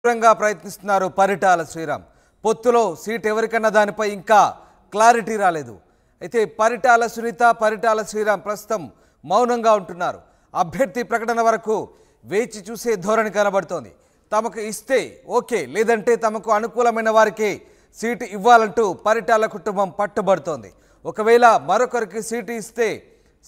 తీవ్రంగా ప్రయత్నిస్తున్నారు పరిటాల శ్రీరామ్. పొత్తులో సీట్ ఎవరికన్నా దానిపై ఇంకా క్లారిటీ రాలేదు. అయితే పరిటాల సునీత, పరిటాల శ్రీరామ్ ప్రస్తుతం మౌనంగా ఉంటున్నారు. అభ్యర్థి ప్రకటన వరకు వేచి చూసే ధోరణి కనబడుతోంది. తమకు ఇస్తే ఓకే, లేదంటే తమకు అనుకూలమైన వారికి సీటు ఇవ్వాలంటూ పరిటాల కుటుంబం పట్టుబడుతోంది. ఒకవేళ మరొకరికి సీటు ఇస్తే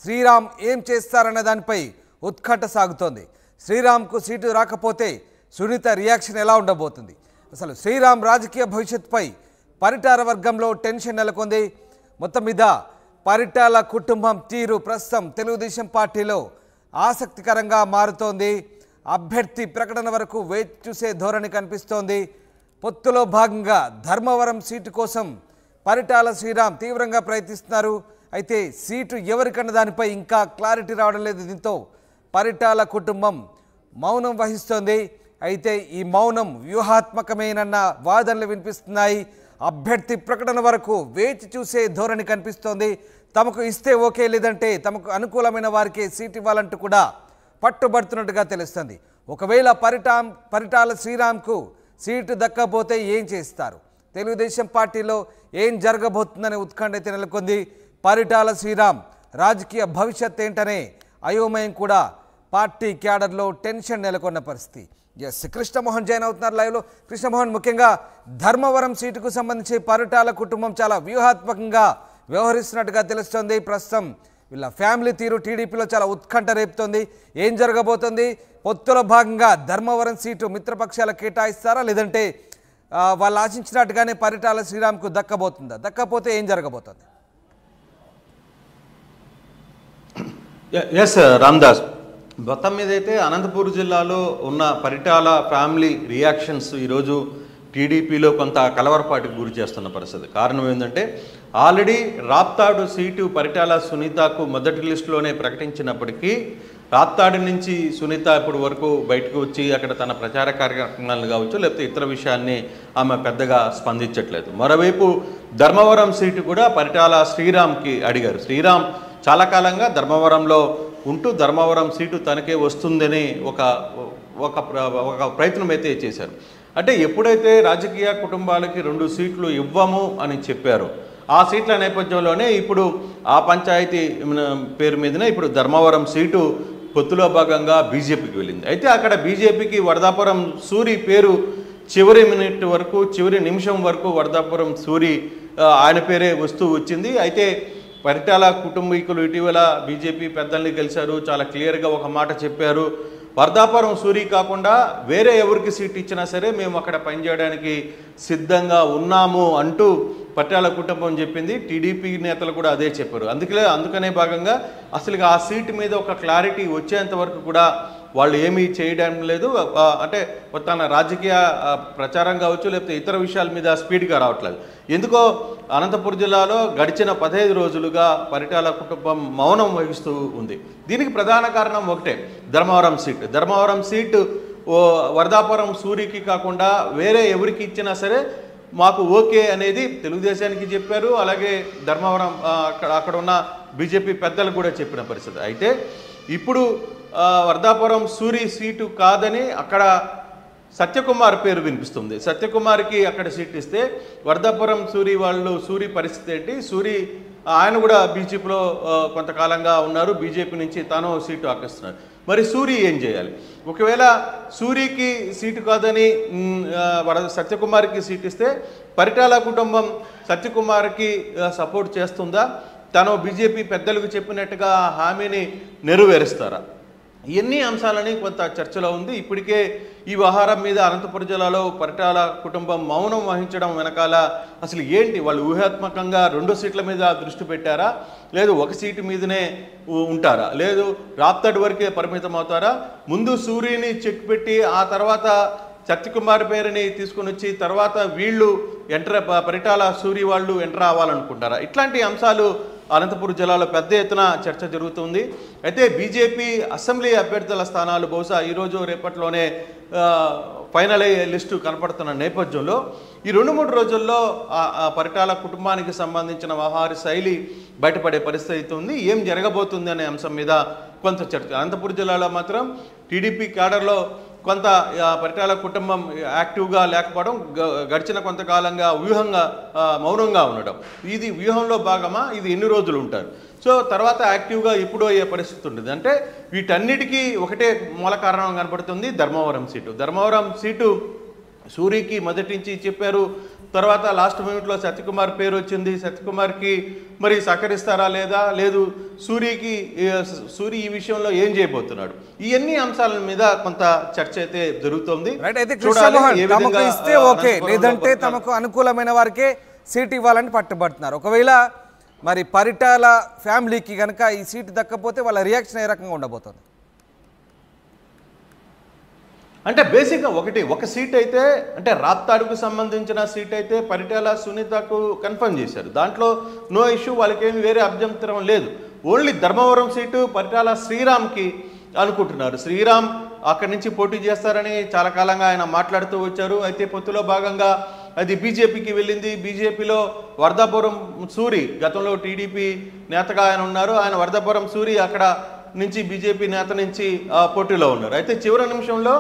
శ్రీరామ్ ఏం చేస్తారన్న దానిపై ఉత్కంఠ సాగుతోంది. శ్రీరామ్కు సీటు రాకపోతే సునీత రియాక్షన్ ఎలా ఉండబోతుంది? అసలు శ్రీరామ్ రాజకీయ భవిష్యత్తుపై పరిటాల వర్గంలో టెన్షన్ నెలకొంది. మొత్తం మీద పరిటాల కుటుంబం తీరు ప్రస్తుతం తెలుగుదేశం పార్టీలో ఆసక్తికరంగా మారుతోంది. అభ్యర్థి ప్రకటన వరకు వేచి చూసే ధోరణి కనిపిస్తోంది. పొత్తులో భాగంగా ధర్మవరం సీటు కోసం పరిటాల శ్రీరామ్ తీవ్రంగా ప్రయత్నిస్తున్నారు. అయితే సీటు ఎవరికన్న దానిపై ఇంకా క్లారిటీ రావడం లేదు. దీంతో పరిటాల కుటుంబం మౌనం వహిస్తోంది. అయితే ఈ మౌనం వ్యూహాత్మకమేనన్న వాదనలు వినిపిస్తున్నాయి. అభ్యర్థి ప్రకటన వరకు వేచి చూసే ధోరణి కనిపిస్తోంది. తమకు ఇస్తే ఓకే, లేదంటే తమకు అనుకూలమైన వారికి సీట్ ఇవ్వాలంటూ కూడా పట్టుబడుతున్నట్టుగా తెలుస్తుంది. ఒకవేళ పరిటాల శ్రీరామ్కు సీటు దక్కకపోతే ఏం చేస్తారు? తెలుగుదేశం పార్టీలో ఏం జరగబోతుందనే ఉత్కంఠ అయితే నెలకొంది. పరిటాల శ్రీరామ్ రాజకీయ భవిష్యత్ ఏంటనే అయోమయం కూడా పార్టీ క్యాడర్లో టెన్షన్ నెలకొన్న పరిస్థితి. ఎస్, కృష్ణమోహన్ జాయిన్ అవుతున్నారు లైవ్లో. కృష్ణమోహన్, ముఖ్యంగా ధర్మవరం సీటుకు సంబంధించి పరిటాల కుటుంబం చాలా వ్యూహాత్మకంగా వ్యవహరిస్తున్నట్టుగా తెలుస్తోంది. ప్రస్తుతం వీళ్ళ ఫ్యామిలీ తీరు టీడీపీలో చాలా ఉత్కంఠ రేపుతోంది. ఏం జరగబోతోంది? పొత్తులో భాగంగా ధర్మవరం సీటు మిత్రపక్షాలకు కేటాయిస్తారా, లేదంటే వాళ్ళు ఆశించినట్టుగానే పరిటాల శ్రీరామ్కు దక్కబోతుందా? దక్కపోతే ఏం జరగబోతోంది? ఎస్ రామ్దాస్, మొత్తం మీద అయితే అనంతపూర్ జిల్లాలో ఉన్న పరిటాల ఫ్యామిలీ రియాక్షన్స్ ఈరోజు టీడీపీలో కొంత కలవరపాటుకు గురి చేస్తున్న పరిస్థితి. కారణం ఏంటంటే ఆల్రెడీ రాప్తాడు సీటు పరిటాల సునీతకు మొదటి లిస్టులోనే ప్రకటించినప్పటికీ రాప్తాడు నుంచి సునీత ఇప్పటి వరకు బయటకు వచ్చి అక్కడ తన ప్రచార కార్యక్రమాలను కావచ్చు, లేకపోతే ఇతర విషయాన్ని ఆమె పెద్దగా స్పందించట్లేదు. మరోవైపు ధర్మవరం సీటు కూడా పరిటాల శ్రీరామ్కి అడిగారు. శ్రీరామ్ చాలా కాలంగా ధర్మవరంలో ఉంటూ ధర్మవరం సీటు తనకే వస్తుందని ఒక ప్రయత్నం అయితే చేశారు. అంటే ఎప్పుడైతే రాజకీయ కుటుంబాలకి 2 సీట్లు ఇవ్వము అని చెప్పారో ఆ సీట్ల నేపథ్యంలోనే ఇప్పుడు ఆ పంచాయతీ పేరు మీదనే ఇప్పుడు ధర్మవరం సీటు పొత్తులో భాగంగా బీజేపీకి వెళ్ళింది. అయితే అక్కడ బీజేపీకి వరదాపురం సూరి పేరు చివరి నిమిషం వరకు వరదాపురం సూరి ఆయన పేరే వస్తూ వచ్చింది. అయితే పరిటాల కుటుంబీకులు ఇటీవల బీజేపీ పెద్దల్ని కలిశారు. చాలా క్లియర్గా ఒక మాట చెప్పారు. వరదాపురం సూరి కాకుండా వేరే ఎవరికి సీట్ ఇచ్చినా సరే మేము అక్కడ పనిచేయడానికి సిద్ధంగా ఉన్నాము అంటూ పరిటాల కుటుంబం చెప్పింది. టీడీపీ నేతలు కూడా అదే చెప్పారు. అందుకనే భాగంగా అసలు ఆ సీటు మీద ఒక క్లారిటీ వచ్చేంత వరకు కూడా వాళ్ళు ఏమీ చేయడం లేదు. అంటే తన రాజకీయ ప్రచారం కావచ్చు, లేకపోతే ఇతర విషయాల మీద స్పీడ్గా రావట్లేదు. ఎందుకో అనంతపురం జిల్లాలో గడిచిన 15 రోజులుగా పరిటాల కుటుంబం మౌనం వహిస్తూ ఉంది. దీనికి ప్రధాన కారణం ఒకటే, ధర్మవరం సీటు వరదాపురం సూరికి కాకుండా వేరే ఎవరికి ఇచ్చినా సరే మాకు ఓకే అనేది తెలుగుదేశానికి చెప్పారు. అలాగే ధర్మవరం అక్కడ ఉన్న బీజేపీ పెద్దలు కూడా చెప్పిన పరిస్థితి. అయితే ఇప్పుడు వరదాపురం సూరి సీటు కాదని అక్కడ సత్యకుమార్ పేరు వినిపిస్తుంది. సత్యకుమార్కి అక్కడ సీట్ ఇస్తే వరదాపురం సూరి పరిస్థితి ఏంటి? ఆయన కూడా బీజేపీలో కొంతకాలంగా ఉన్నారు. బీజేపీ నుంచి తాను సీటు ఆకిస్తున్నారు. మరి సూరి ఏం చేయాలి? ఒకవేళ సూరికి సీటు కాదని సత్యకుమార్కి సీట్ ఇస్తే పరిటాల కుటుంబం సత్యకుమార్కి సపోర్ట్ చేస్తుందా? తను బీజేపీ పెద్దలకు చెప్పినట్టుగా హామీని నెరవేరుస్తారా? ఎన్ని అంశాలని కొంత చర్చలో ఉంది. ఇప్పటికే ఈ వ్యవహారం మీద అనంతపురం జిల్లాలో పరిటాల కుటుంబం మౌనం వహించడం వెనకాల అసలు ఏంటి? వాళ్ళు ఊహాత్మకంగా 2 సీట్ల మీద దృష్టి పెట్టారా, లేదు ఒక సీటు మీదనే ఉంటారా, లేదు రాప్తాడు వరకే పరిమితం అవుతారా? ముందు సూర్యుని చెక్ పెట్టి ఆ తర్వాత సత్యకుమార్ పేరుని తీసుకుని వచ్చి తర్వాత వీళ్ళు పరిటాల సూరి వాళ్ళు ఎంటర్ అవ్వాలనుకుంటారా? ఇట్లాంటి అంశాలు అనంతపురం జిల్లాలో పెద్ద ఎత్తున చర్చ జరుగుతుంది. అయితే బీజేపీ అసెంబ్లీ అభ్యర్థుల స్థానాలు బహుశా ఈరోజు రేపట్లోనే ఫైనల్ అయ్యే లిస్టు కనపడుతున్న నేపథ్యంలో ఈ 2-3 రోజుల్లో పరిటాల కుటుంబానికి సంబంధించిన వ్యవహార శైలి బయటపడే పరిస్థితి ఉంది. ఏం జరగబోతుంది అనే అంశం మీద కొంత చర్చ. అనంతపురం జిల్లాలో మాత్రం టీడీపీ క్యాడర్లో కొంత పరిటాల కుటుంబం యాక్టివ్గా లేకపోవడం, గడిచిన కొంతకాలంగా మౌనంగా ఉండడం, ఇది వ్యూహంలో భాగమా? ఇది ఎన్ని రోజులు ఉంటారు? సో తర్వాత యాక్టివ్గా ఇప్పుడు అయ్యే పరిస్థితి ఉంటుంది. అంటే వీటన్నిటికీ ఒకటే మూల కారణం కనపడుతుంది, ధర్మవరం సీటు సూరికి మొదటి నుంచి చెప్పారు. తర్వాత లాస్ట్ మినిట్లో సత్యకుమార్ పేరు వచ్చింది. సత్యకుమార్కి మరి సహకరిస్తారా లేదు, సూరి ఈ విషయంలో ఏం చేయబోతున్నాడు, ఇవన్నీ అంశాల మీద కొంత చర్చ అయితే జరుగుతోంది. లేదంటే తమకు అనుకూలమైన వారికే సీట్ ఇవ్వాలని పట్టుబడుతున్నారు. ఒకవేళ మరి పరిటాల ఫ్యామిలీకి కనుక ఈ సీటు దక్కపోతే వాళ్ళ రియాక్షన్ ఏ రకంగా ఉండబోతుంది? అంటే బేసిక్గా ఒక సీట్ అయితే, అంటే రాప్తాడుకు సంబంధించిన సీట్ అయితే పరిటాల సునీతకు కన్ఫర్మ్ చేశారు. దాంట్లో నో ఇష్యూ, వాళ్ళకేమి వేరే అభ్యంతరం లేదు. ఓన్లీ ధర్మవరం సీటు పరిటాల శ్రీరామ్కి అనుకుంటున్నారు. శ్రీరామ్ అక్కడి నుంచి పోటీ చేస్తారని చాలా కాలంగా ఆయన మాట్లాడుతూ వచ్చారు. అయితే పొత్తులో భాగంగా అది బీజేపీకి వెళ్ళింది. బీజేపీలో వరదాపురం సూరి, గతంలో టీడీపీ నేతగా ఆయన ఉన్నారు. ఆయన వరదాపురం సూరి అక్కడ నుంచి బీజేపీ నేత నుంచి పోటీలో ఉన్నారు. అయితే చివరి నిమిషంలో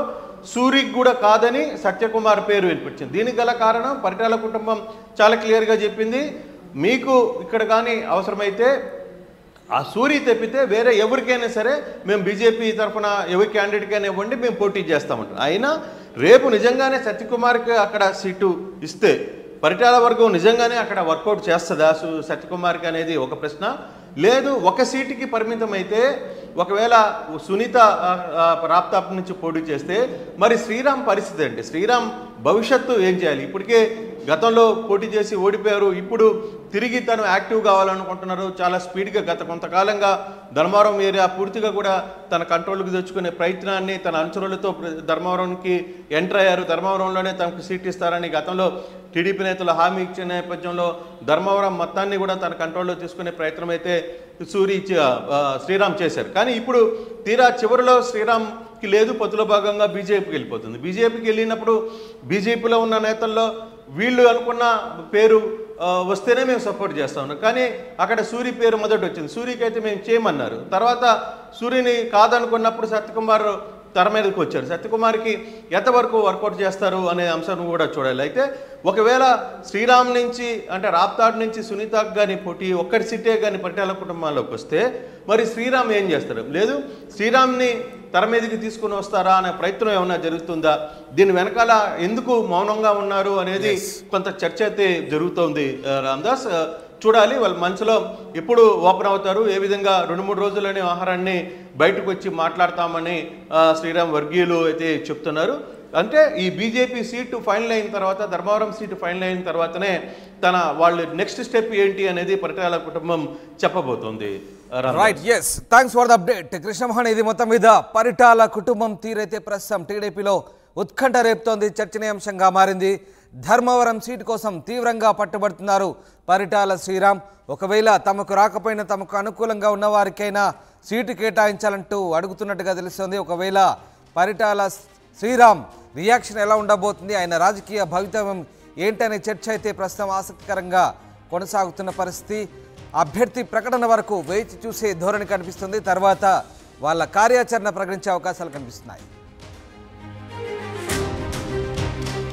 సూరికి కూడా కాదని సత్యకుమార్ పేరు వినిపించింది. దీనికి గల కారణం పరిటాల కుటుంబం చాలా క్లియర్గా చెప్పింది, మీకు ఇక్కడ కానీ అవసరమైతే ఆ సూరి తెప్పితే వేరే ఎవరికైనా సరే మేము బీజేపీ తరఫున ఎవరి క్యాండిడేట్కైనా ఇవ్వండి, మేము పోటీ చేస్తామంటారు. అయినా రేపు నిజంగానే సత్యకుమార్కి అక్కడ సీటు ఇస్తే పరిటాల వర్గం నిజంగానే అక్కడ వర్కౌట్ చేస్తుందా సత్యకుమార్కి అనేది ఒక ప్రశ్న. లేదు, ఒక సీటుకి పరిమితం అయితే ఒకవేళ సునీత రాప్తాప్ నుంచి పోటీ చేస్తే మరి శ్రీరామ్ పరిస్థితి ఏంటి? శ్రీరామ్ భవిష్యత్తు ఏం చేయాలి? ఇప్పటికే గతంలో పోటీ చేసి ఓడిపోయారు. ఇప్పుడు తిరిగి తను యాక్టివ్ కావాలనుకుంటున్నారు. చాలా స్పీడ్గా గత కొంతకాలంగా ధర్మవరం ఏరియా పూర్తిగా కూడా తన కంట్రోల్కి తెచ్చుకునే ప్రయత్నాన్ని తన అనుచరులతో ధర్మవరంకి ఎంటర్ అయ్యారు. ధర్మవరంలోనే తనకు సీట్ ఇస్తారని గతంలో టీడీపీ నేతలు హామీ ఇచ్చిన నేపథ్యంలో ధర్మవరం మొత్తాన్ని కూడా తన కంట్రోల్లో తీసుకునే ప్రయత్నం అయితే శ్రీరామ్ చేశారు. కానీ ఇప్పుడు తీరా చివరిలో శ్రీరామ్కి లేదు, పొత్తులో భాగంగా బీజేపీకి వెళ్ళిపోతుంది. బీజేపీకి వెళ్ళినప్పుడు బీజేపీలో ఉన్న నేతల్లో వీళ్ళు అనుకున్న పేరు వస్తేనే మేము సపోర్ట్ చేస్తా ఉన్నాం. కానీ అక్కడ సూరి పేరు మొదటి వచ్చింది. సూరికి అయితే మేము చేయమన్నారు. తర్వాత సూరిని కాదనుకున్నప్పుడు సత్యకుమార్ తెర మీదకి వచ్చారు. సత్యకుమార్కి ఎంతవరకు వర్కౌట్ చేస్తారు అనే అంశాన్ని కూడా చూడాలి. అయితే ఒకవేళ శ్రీరామ్ నుంచి, అంటే రాప్తాడు నుంచి సునీతకు కానీ పోటీ ఒక్కటి సీటే కానీ పరిటాల కుటుంబాల్లోకి వస్తే మరి శ్రీరామ్ ఏం చేస్తారు? లేదు, శ్రీరామ్ని తెర మీదకి తీసుకుని వస్తారా అనే ప్రయత్నం ఏమైనా జరుగుతుందా? దీని వెనకాల ఎందుకు మౌనంగా ఉన్నారు అనేది కొంత చర్చ అయితే జరుగుతోంది. రామదాస్, చూడాలి వాళ్ళ మనసులో ఎప్పుడు ఓపెన్ అవుతారు, ఏ విధంగా 2-3 రోజులనే ఆహారాన్ని బయటకు వచ్చి మాట్లాడతామని శ్రీరామ్ వర్గీయులు అయితే చెప్తున్నారు. అంటే ఈ బీజేపీ సీటు ఫైనల్ అయిన తర్వాత, ధర్మవరం సీటు ఫైనల్ అయిన తర్వాతనే వాళ్ళు నెక్స్ట్ స్టెప్ ఏంటి అనేది పరిటాల కుటుంబం చెప్పబోతోంది. Right, yes, thanks for the update Krishnamohan. ఇది మొత్తం మీద పరిటాల కుటుంబం తీరైతే ప్రస్తుతం టీడీపీలో ఉత్కంఠ రేపుతోంది, చర్చనీయాంశంగా మారింది. ధర్మవరం సీటు కోసం తీవ్రంగా పట్టుబడుతున్నారు పరిటాల శ్రీరామ్. ఒకవేళ తమకు రాకపోయినా తమకు అనుకూలంగా ఉన్న వారికైనా సీటు కేటాయించాలంటూ అడుగుతున్నట్టుగా తెలుస్తోంది. ఒకవేళ పరిటాల శ్రీరామ్ రియాక్షన్ ఎలా ఉండబోతుంది, ఆయన రాజకీయ భవితవ్యం ఏంటనే చర్చ అయితే ప్రస్తుతం ఆసక్తికరంగా కొనసాగుతున్న పరిస్థితి. అభ్యర్థి ప్రకటన వరకు వేచి చూసే ధోరణి కనిపిస్తుంది. తర్వాత వాళ్ళ కార్యాచరణ ప్రకటించే అవకాశాలు కనిపిస్తున్నాయి.